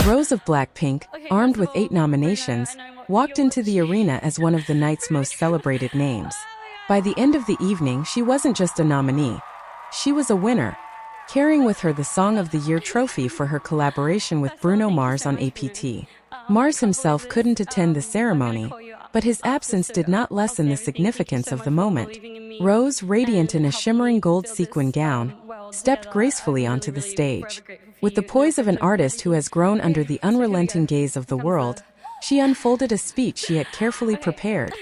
Rose of BLACKPINK, armed with 8 nominations, walked into the arena as one of the night's most celebrated names. By the end of the evening, she wasn't just a nominee. She was a winner, carrying with her the Song of the Year trophy for her collaboration with Bruno Mars on APT. Mars himself couldn't attend the ceremony, but his absence did not lessen the significance of the moment. Rose, radiant in a shimmering gold sequin gown, stepped gracefully onto the stage. With the poise of an artist who has grown under the unrelenting gaze of the world, she unfolded a speech she had carefully prepared,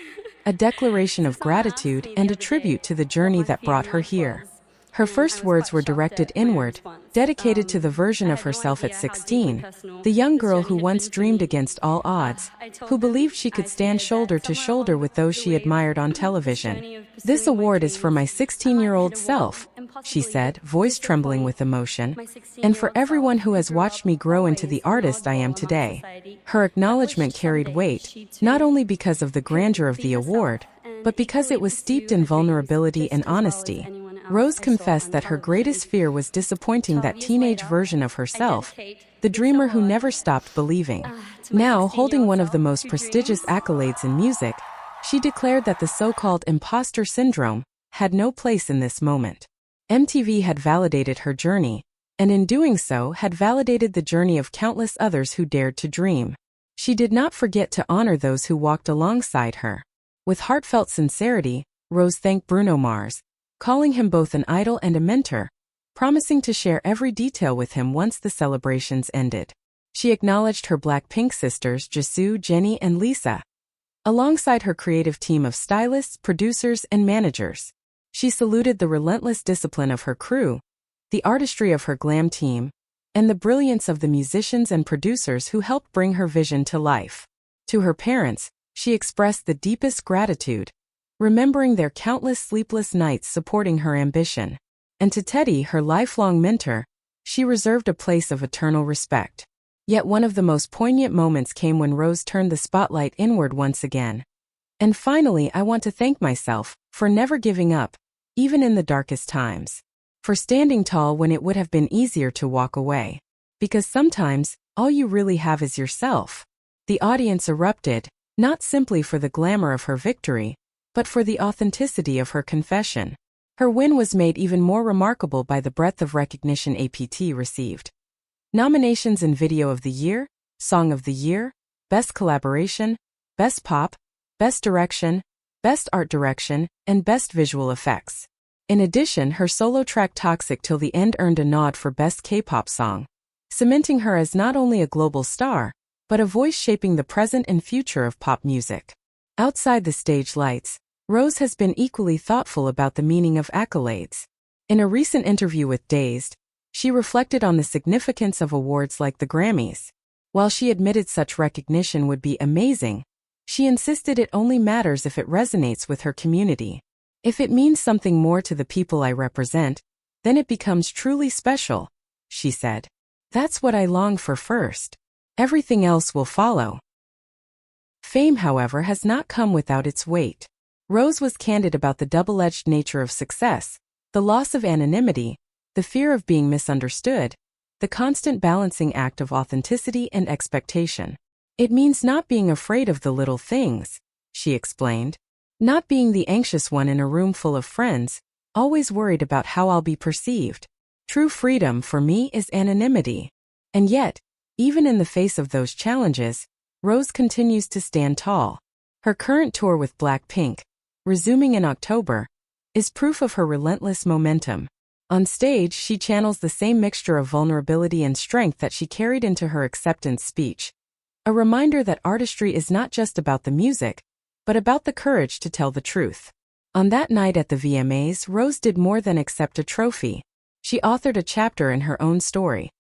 a declaration of gratitude and a tribute to the journey that brought her here. Her first words were directed inward, dedicated to the version of herself at 16, the young girl who once dreamed against all odds, who believed she could stand shoulder to shoulder with those she admired on television. "This award is for my 16-year-old self," she said, voice trembling with emotion, "and for everyone who has watched me grow into the artist I am today." Her acknowledgement carried weight, not only because of the grandeur of the award, but because it was steeped in vulnerability and honesty. Rose confessed that her greatest fear was disappointing that teenage version of herself, the dreamer who never stopped believing. Now, holding one of the most prestigious accolades in music, she declared that the so-called imposter syndrome had no place in this moment. MTV had validated her journey, and in doing so had validated the journey of countless others who dared to dream. She did not forget to honor those who walked alongside her. With heartfelt sincerity, Rose thanked Bruno Mars, calling him both an idol and a mentor, promising to share every detail with him once the celebrations ended. She acknowledged her BLACKPINK sisters Jisoo, Jennie, and Lisa, alongside her creative team of stylists, producers, and managers. She saluted the relentless discipline of her crew, the artistry of her glam team, and the brilliance of the musicians and producers who helped bring her vision to life. To her parents, she expressed the deepest gratitude, remembering their countless sleepless nights supporting her ambition. And to Teddy, her lifelong mentor, she reserved a place of eternal respect. Yet one of the most poignant moments came when Rose turned the spotlight inward once again. "And finally, I want to thank myself for never giving up, even in the darkest times. For standing tall when it would have been easier to walk away. Because sometimes, all you really have is yourself." The audience erupted, not simply for the glamour of her victory, but for the authenticity of her confession. Her win was made even more remarkable by the breadth of recognition APT received. Nominations in Video of the Year, Song of the Year, Best Collaboration, Best Pop, Best Direction, Best Art Direction, and Best Visual Effects. In addition, her solo track Toxic Till the End earned a nod for Best K-pop Song, cementing her as not only a global star, but a voice shaping the present and future of pop music. Outside the stage lights, Rose has been equally thoughtful about the meaning of accolades. In a recent interview with Dazed, she reflected on the significance of awards like the Grammys. While she admitted such recognition would be amazing, she insisted it only matters if it resonates with her community. "If it means something more to the people I represent, then it becomes truly special," she said. "That's what I long for first. Everything else will follow." Fame, however, has not come without its weight. Rose was candid about the double-edged nature of success, the loss of anonymity, the fear of being misunderstood, the constant balancing act of authenticity and expectation. "It means not being afraid of the little things," she explained. "Not being the anxious one in a room full of friends, always worried about how I'll be perceived. True freedom for me is anonymity." And yet, even in the face of those challenges, Rose continues to stand tall. Her current tour with BLACKPINK, resuming in October, is proof of her relentless momentum. On stage, she channels the same mixture of vulnerability and strength that she carried into her acceptance speech. A reminder that artistry is not just about the music, but about the courage to tell the truth. On that night at the VMAs, Rose did more than accept a trophy. She authored a chapter in her own story.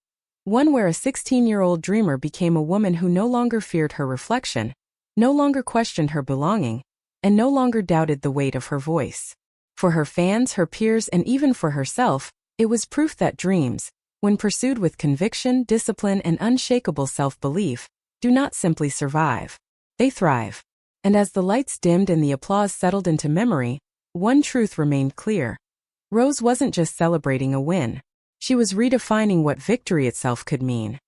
One where a 16-year-old dreamer became a woman who no longer feared her reflection, no longer questioned her belonging, and no longer doubted the weight of her voice. For her fans, her peers, and even for herself, it was proof that dreams, when pursued with conviction, discipline, and unshakable self-belief, do not simply survive. They thrive. And as the lights dimmed and the applause settled into memory, one truth remained clear. Rose wasn't just celebrating a win. She was redefining what victory itself could mean.